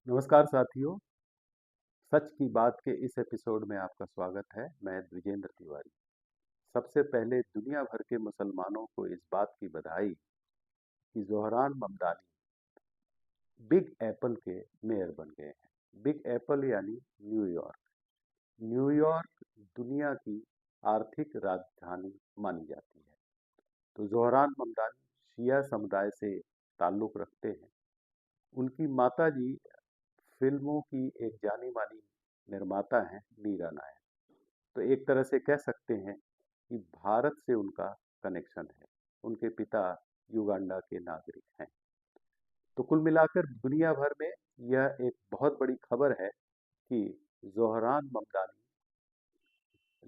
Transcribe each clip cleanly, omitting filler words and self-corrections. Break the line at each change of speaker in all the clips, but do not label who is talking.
नमस्कार साथियों। सच की बात के इस एपिसोड में आपका स्वागत है। मैं द्विजेंद्र तिवारी। सबसे पहले दुनिया भर के मुसलमानों को इस बात की बधाई कि ज़ोहरान ममदानी बिग एप्पल के मेयर बन गए हैं। बिग एप्पल यानी न्यूयॉर्क। न्यूयॉर्क दुनिया की आर्थिक राजधानी मानी जाती है। तो ज़ोहरान ममदानी शिया समुदाय से ताल्लुक़ रखते हैं। उनकी माताजी फ़िल्मों की एक जानी-मानी निर्माता हैं, मीरा नायर। तो एक तरह से कह सकते हैं कि भारत से उनका कनेक्शन है। उनके पिता युगांडा के नागरिक हैं। तो कुल मिलाकर दुनिया भर में यह एक बहुत बड़ी खबर है कि ज़ोहरान ममदानी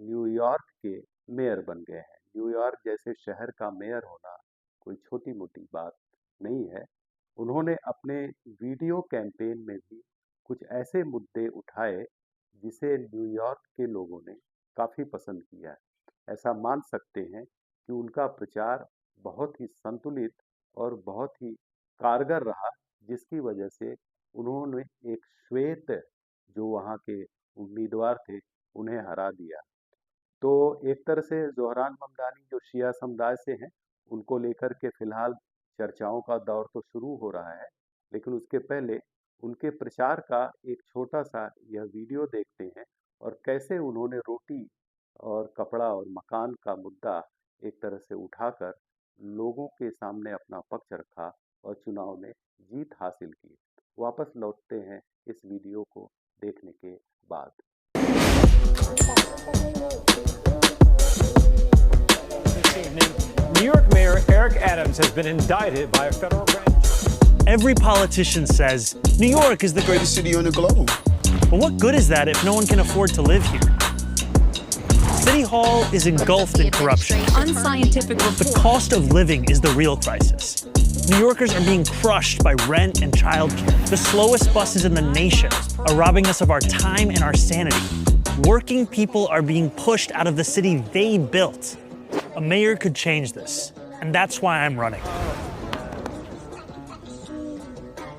न्यूयॉर्क के मेयर बन गए हैं। न्यूयॉर्क जैसे शहर का मेयर होना कोई छोटी-मोटी बात नहीं है। उन्होंने अपने वीडियो कैंपेन में भी कुछ ऐसे मुद्दे उठाए जिसे न्यूयॉर्क के लोगों ने काफ़ी पसंद किया है। ऐसा मान सकते हैं कि उनका प्रचार बहुत ही संतुलित और बहुत ही कारगर रहा, जिसकी वजह से उन्होंने एक श्वेत जो वहाँ के उम्मीदवार थे, उन्हें हरा दिया। तो एक तरह से ज़ोहरान ममदानी जो शिया समुदाय से हैं, उनको लेकर के फ़िलहाल चर्चाओं का दौर तो शुरू हो रहा है, लेकिन उसके पहले उनके प्रचार का एक छोटा-सा यह वीडियो देखते हैं और कैसे उन्होंने रोटी और कपड़ा और मकान का मुद्दा एक तरह से उठाकर लोगों के सामने अपना पक्ष रखा और चुनाव में जीत हासिल की। वापस लौटते हैं इस वीडियो को देखने के बाद।
This evening, New York Mayor Eric Adams has been indicted by a federal grand jury.
Every politician says New York is the
Greatest city on the globe.
But what good is that if no one can afford to live here? City Hall is engulfed in corruption.
Unscientific
The cost of living is the real crisis. New Yorkers are being crushed by rent and childcare. The slowest buses in the nation are robbing us of our time and our sanity. Working people are being pushed out of the city they built. A mayor could change this, and that's why I'm running.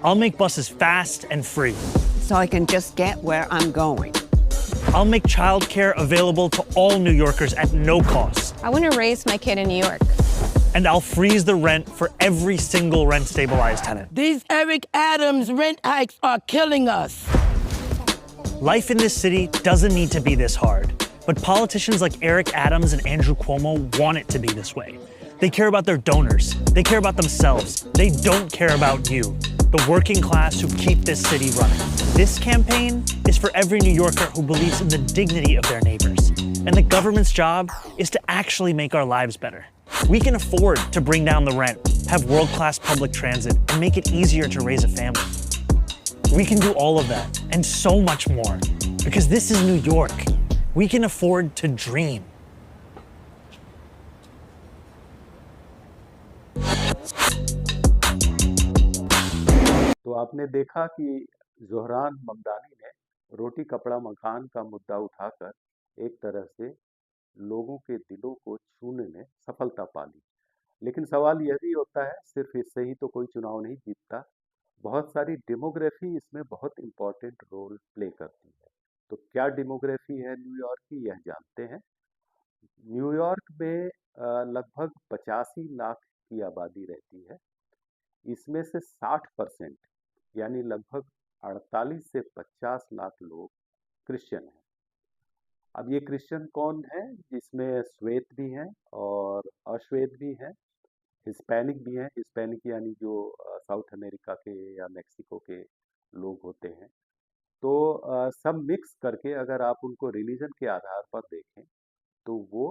I'll make buses fast and free.
So I can just get where I'm going.
I'll make childcare available to all New Yorkers at no cost.
I want to raise my kid in New York.
And I'll freeze the rent for every single rent-stabilized tenant.
These Eric Adams rent hikes are killing us.
Life in this city doesn't need to be this hard. But politicians like Eric Adams and Andrew Cuomo want it to be this way. They care about their donors. They care about themselves. They don't care about you, the working class who keep this city running. This campaign is for every New Yorker who believes in the dignity of their neighbors. And the government's job is to actually make our lives better. We can afford to bring down the rent, have world-class public transit, and make it easier to raise a family. We can do all of that and so much more because this is New York. We can afford to dream.
तो आपने देखा कि ज़ोहरान ममदानी ने रोटी कपड़ा मकान का मुद्दा उठाकर एक तरह से लोगों के दिलों को छूने में सफलता पा ली। लेकिन सवाल यह भी होता है, सिर्फ इससे ही तो कोई चुनाव नहीं जीतता। बहुत सारी डेमोग्राफी इसमें बहुत इम्पोर्टेंट रोल प्ले करती है। तो क्या डेमोग्राफी है न्यूयॉर्क की, यह जानते हैं। न्यूयॉर्क में लगभग 85 लाख की आबादी रहती है। इसमें से 60% यानी लगभग 48 से 50 लाख लोग क्रिश्चियन हैं। अब ये क्रिश्चियन कौन है? जिसमें श्वेत भी हैं और अश्वेत भी हैं, हिस्पैनिक भी हैं। हिस्पैनिक यानी जो साउथ अमेरिका के या मेक्सिको के लोग होते हैं। तो सब मिक्स करके अगर आप उनको रिलीजन के आधार पर देखें तो वो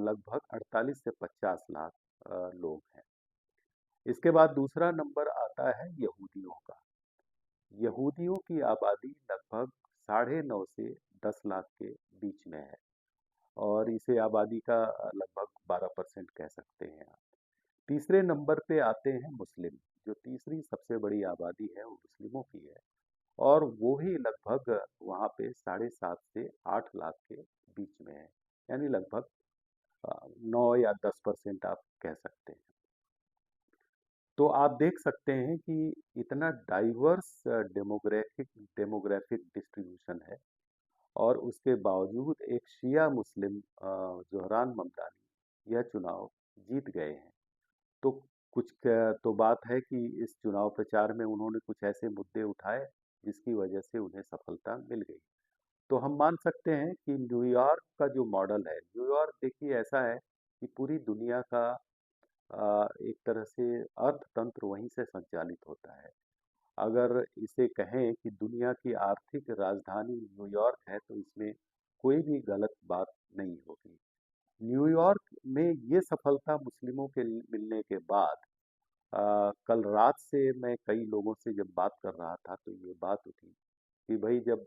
लगभग 48 से 50 लाख लोग हैं। इसके बाद दूसरा नंबर आता है यहूदियों का। यहूदियों की आबादी लगभग 9.5 से 10 लाख के बीच में है और इसे आबादी का लगभग 12% कह सकते हैं आप। तीसरे नंबर पे आते हैं मुस्लिम। जो तीसरी सबसे बड़ी आबादी है वो मुस्लिमों की है और वो ही लगभग वहाँ पे 7.5 से 8 लाख के बीच में है, यानी लगभग 9 या 10% आप कह सकते हैं। तो आप देख सकते हैं कि इतना डाइवर्स डेमोग्राफिक डेमोग्राफिक डिस्ट्रीब्यूशन है, और उसके बावजूद एक शिया मुस्लिम ज़ोहरान ममदानी यह चुनाव जीत गए हैं। तो तो बात है कि इस चुनाव प्रचार में उन्होंने कुछ ऐसे मुद्दे उठाए जिसकी वजह से उन्हें सफलता मिल गई। तो हम मान सकते हैं कि न्यूयॉर्क का जो मॉडल है, न्यूयॉर्क देखिए ऐसा है कि पूरी दुनिया का एक तरह से अर्थतंत्र वहीं से संचालित होता है। अगर इसे कहें कि दुनिया की आर्थिक राजधानी न्यूयॉर्क है, तो इसमें कोई भी गलत बात नहीं होगी। न्यूयॉर्क में ये सफलता मुस्लिमों के मिलने के बाद कल रात से मैं कई लोगों से जब बात कर रहा था तो ये बात उठी कि भाई जब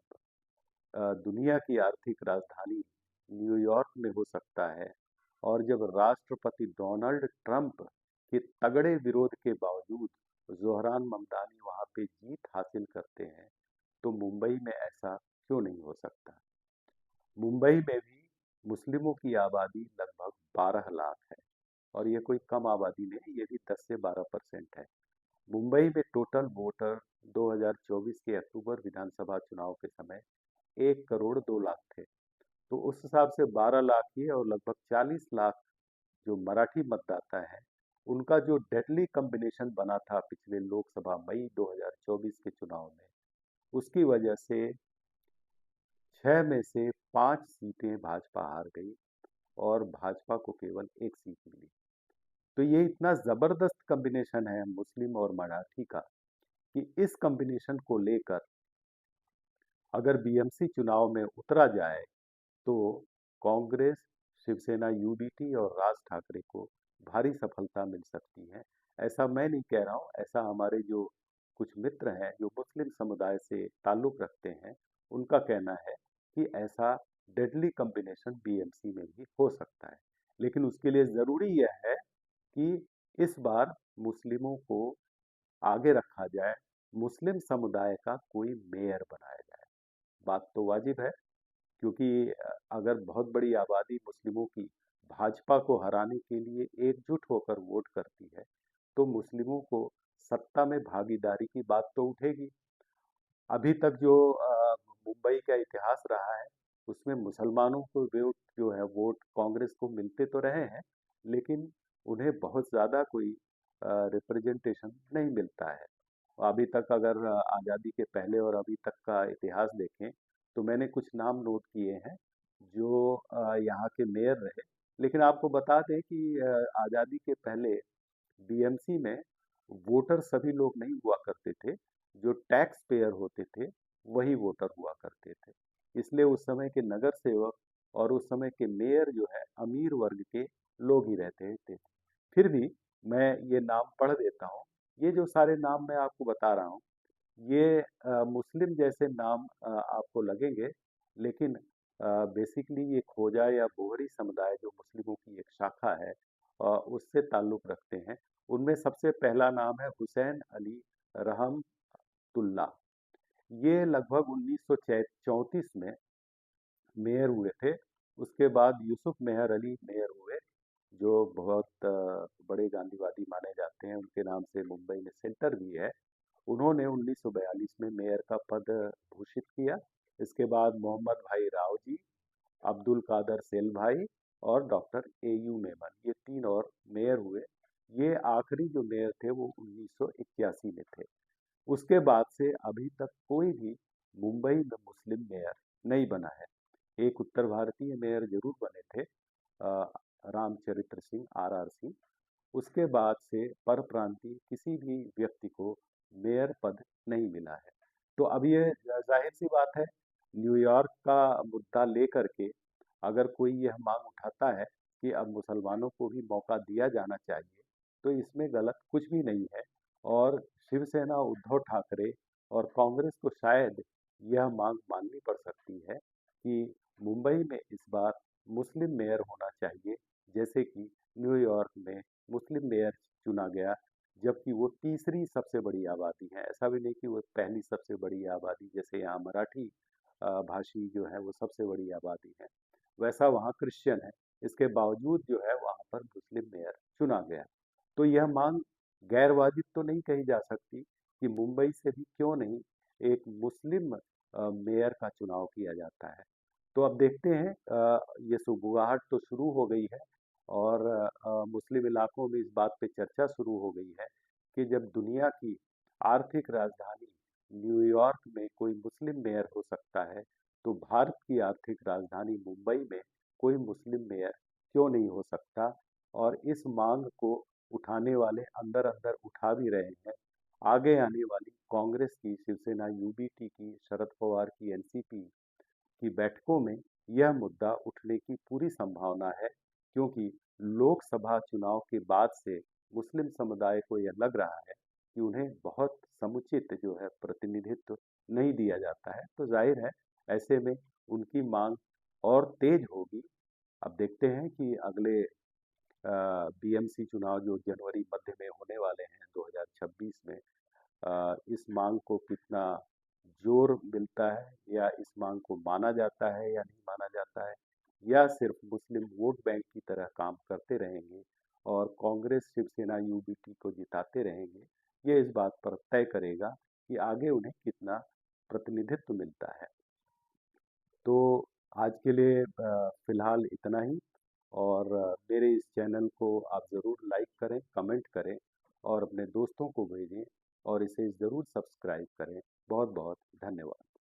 दुनिया की आर्थिक राजधानी न्यूयॉर्क में हो सकता है, और जब राष्ट्रपति डोनाल्ड ट्रंप के तगड़े विरोध के बावजूद ज़ोहरान ममदानी वहाँ पे जीत हासिल करते हैं, तो मुंबई में ऐसा क्यों नहीं हो सकता। मुंबई में भी मुस्लिमों की आबादी लगभग 12 लाख है, और ये कोई कम आबादी नहीं, ये भी 10 से 12% है। मुंबई में टोटल वोटर 2024 के अक्टूबर विधानसभा चुनाव के समय 1 करोड़ 2 लाख थे। तो उस हिसाब से 12 लाख ही है, और लगभग 40 लाख जो मराठी मतदाता हैं, उनका जो डेडली कॉम्बिनेशन बना था पिछले लोकसभा मई 2024 के चुनाव में, उसकी वजह से 6 में से 5 सीटें भाजपा हार गई, और भाजपा को केवल 1 सीट मिली। तो ये इतना ज़बरदस्त कॉम्बिनेशन है मुस्लिम और मराठी का कि इस कॉम्बिनेशन को लेकर अगर बीएमसी चुनाव में उतरा जाए तो कांग्रेस, शिवसेना यूबीटी और राज ठाकरे को भारी सफलता मिल सकती है। ऐसा मैं नहीं कह रहा हूँ, ऐसा हमारे जो कुछ मित्र हैं जो मुस्लिम समुदाय से ताल्लुक़ रखते हैं, उनका कहना है कि ऐसा डेडली कॉम्बिनेशन बीएमसी में भी हो सकता है। लेकिन उसके लिए ज़रूरी यह है कि इस बार मुस्लिमों को आगे रखा जाए, मुस्लिम समुदाय का कोई मेयर बनाया जाए। बात तो वाजिब है, क्योंकि अगर बहुत बड़ी आबादी मुस्लिमों की भाजपा को हराने के लिए एकजुट होकर वोट करती है, तो मुस्लिमों को सत्ता में भागीदारी की बात तो उठेगी। अभी तक जो मुंबई का इतिहास रहा है, उसमें मुसलमानों को वोट कांग्रेस को मिलते तो रहे हैं, लेकिन उन्हें बहुत ज़्यादा कोई रिप्रेजेंटेशन नहीं मिलता है। अभी तक अगर आज़ादी के पहले और अभी तक का इतिहास देखें, तो मैंने कुछ नाम नोट किए हैं जो यहाँ के मेयर रहे। लेकिन आपको बता दें कि आज़ादी के पहले बीएमसी में वोटर सभी लोग नहीं हुआ करते थे, जो टैक्स पेयर होते थे वही वोटर हुआ करते थे। इसलिए उस समय के नगर सेवक और उस समय के मेयर जो है अमीर वर्ग के लोग ही रहते थे। फिर भी मैं ये नाम पढ़ देता हूँ। ये जो सारे नाम मैं आपको बता रहा हूँ, ये मुस्लिम जैसे नाम आपको लगेंगे, लेकिन बेसिकली ये खोजा या बोहरी समुदाय जो मुस्लिमों की एक शाखा है उससे ताल्लुक़ रखते हैं। उनमें सबसे पहला नाम है हुसैन अली रहमतुल्लाह। ये लगभग 1934 में मेयर हुए थे। उसके बाद यूसुफ मेहर अली मेयर हुए, जो बहुत बड़े गांधीवादी माने जाते हैं। उनके नाम से मुंबई में सेंटर भी है। उन्होंने 1942 में मेयर का पद घोषित किया। इसके बाद मोहम्मद भाई राव जी, अब्दुल कादर सेल भाई और डॉक्टर एयू मेमन, ये 3 और मेयर हुए। ये आखिरी जो मेयर थे वो 1981 में थे। उसके बाद से अभी तक कोई भी मुंबई में मुस्लिम मेयर नहीं बना है। एक उत्तर भारतीय मेयर जरूर बने थे, रामचरित्र सिंह, आरआर सिंह। उसके बाद से परप्रांतीय किसी भी व्यक्ति को मेयर पद नहीं मिला है। तो अब ये जाहिर सी बात है, न्यूयॉर्क का मुद्दा लेकर के अगर कोई यह मांग उठाता है कि अब मुसलमानों को भी मौका दिया जाना चाहिए, तो इसमें गलत कुछ भी नहीं है। और शिवसेना, उद्धव ठाकरे और कांग्रेस को शायद यह मांग माननी पड़ सकती है कि मुंबई में इस बार मुस्लिम मेयर होना चाहिए, जैसे कि न्यूयॉर्क में मुस्लिम मेयर चुना गया, जबकि वो तीसरी सबसे बड़ी आबादी है। ऐसा भी नहीं कि वो पहली सबसे बड़ी आबादी, जैसे यहाँ मराठी भाषी जो है वो सबसे बड़ी आबादी है, वैसा वहाँ क्रिश्चियन है। इसके बावजूद जो है वहाँ पर मुस्लिम मेयर चुना गया। तो यह मांग गैर वाजिब तो नहीं कही जा सकती कि मुंबई से भी क्यों नहीं एक मुस्लिम मेयर का चुनाव किया जाता है। तो अब देखते हैं, ये सुगबुगाहट तो शुरू हो गई है और मुस्लिम इलाकों में इस बात पे चर्चा शुरू हो गई है कि जब दुनिया की आर्थिक राजधानी न्यूयॉर्क में कोई मुस्लिम मेयर हो सकता है, तो भारत की आर्थिक राजधानी मुंबई में कोई मुस्लिम मेयर क्यों नहीं हो सकता। और इस मांग को उठाने वाले अंदर अंदर उठा भी रहे हैं। आगे आने वाली कांग्रेस की, शिवसेना यूबीटी की, शरद पवार की एनसीपी की बैठकों में यह मुद्दा उठने की पूरी संभावना है, क्योंकि लोकसभा चुनाव के बाद से मुस्लिम समुदाय को यह लग रहा है कि उन्हें बहुत समुचित जो है प्रतिनिधित्व नहीं दिया जाता है। तो जाहिर है ऐसे में उनकी मांग और तेज होगी। अब देखते हैं कि अगले बीएमसी चुनाव जो जनवरी मध्य में होने वाले हैं 2026 में, इस मांग को कितना जोर मिलता है, या इस मांग को माना जाता है या नहीं माना जाता है, या सिर्फ मुस्लिम वोट बैंक की तरह काम करते रहेंगे और कांग्रेस शिवसेना यूबीटी को जिताते रहेंगे, ये इस बात पर तय करेगा कि आगे उन्हें कितना प्रतिनिधित्व मिलता है। तो आज के लिए फिलहाल इतना ही। और मेरे इस चैनल को आप ज़रूर लाइक करें, कमेंट करें और अपने दोस्तों को भेजें और इसे ज़रूर सब्सक्राइब करें। बहुत बहुत धन्यवाद।